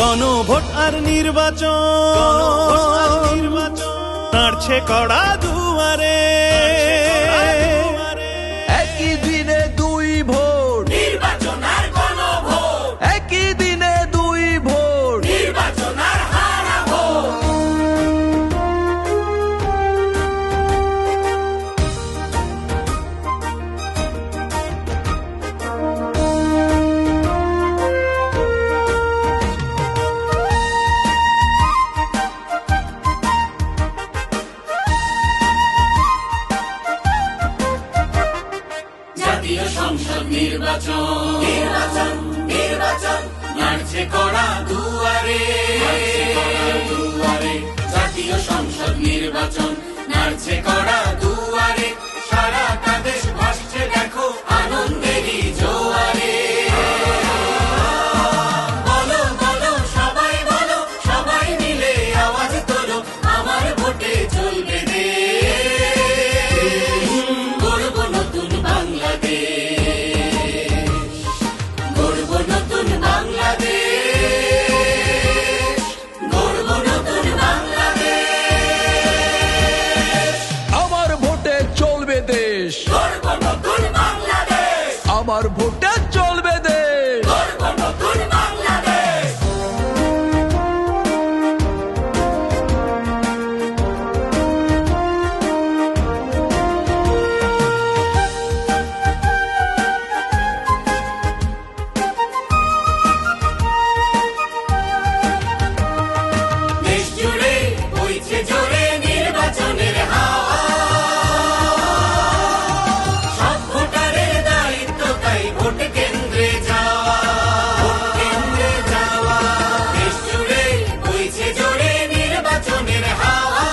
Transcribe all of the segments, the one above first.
গণভোট আর নির্বাচন নাড়ছে কড়া দুয়ারে, একই দিনে দুই ভোট, নির্বাচন আর গণভোট, একই দিনে দুই ভোট, নির্বাচন আর হারা ভোট। জাতীয় সংসদ নির্বাচন নাড়ছে কড়া দুয়ারে, জাতীয় সংসদ নির্বাচন নাড়ছে কড়া দুয়ারে, সারাটা দেশ ভাসছে দেখো আনন্দেরই জোয়ারে। বলো বলো সবাই বলো, সবাই মিলে আওয়াজ তোলো, আমার ভোটে চলবে দেশ, গড়ব নতুন বাংলাদেশ, গড়ব নতুন বাংলাদেশ, গড়ব নতুন বাংলাদেশ, আমার ভোটে চলবে দেশ, গড়ব নতুন বাংলাদেশ, আমার ভোটে চলবে দেশ। গড়ব নতুন বাংলাদেশ। দেশ জুড়ে বইছে জোরে নির্বাচনের হাওয়া, সব ভোটারের দায়িত্ব তাই ভোট কেন্দ্রে যাওয়া, ভোট কেন্দ্রে যাওয়া। দেশ জুড়ে বইছে জোরে নির্বাচনের হাওয়া,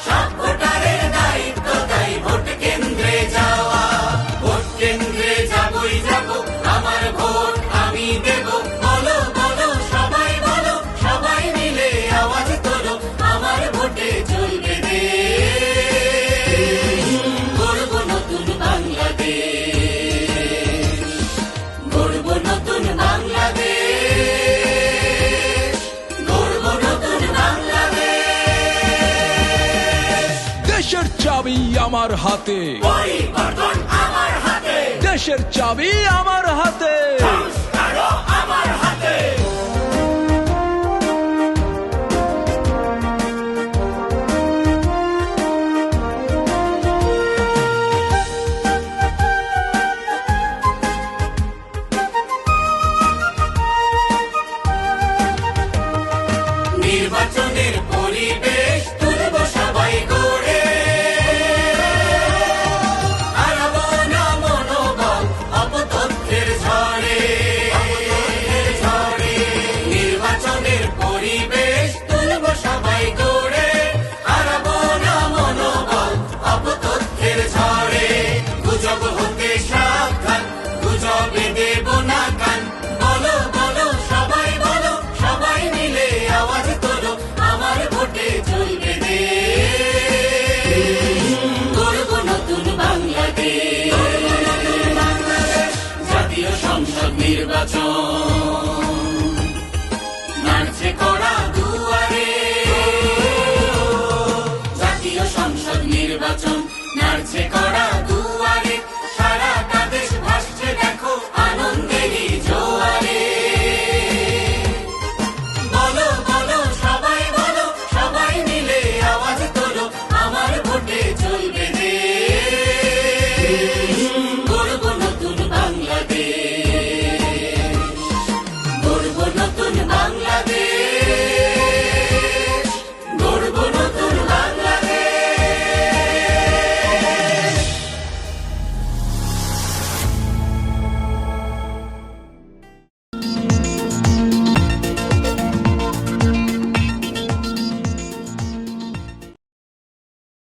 সব ভোটারের দায়িত্ব তাই ভোট কেন্দ্রে যাওয়া, ভোট কেন্দ্রে যাবই যাব, আমার ভোট আমি দেব। বলো বলো সবাই বলো, সবাই মিলে আওয়াজ তোলো, আমার ভোটে চলবে দেশ, গড়ব নতুন বাংলাদেশ, গড়ব নতুন বাংলাদেশ, গড়ব নতুন বাংলাদেশ। দেশের চাবি আমার হাতে, পরিবর্তন আমার হাতে, দেশের চাবি আমার হাতে। সংস্কারও আমার হাতে।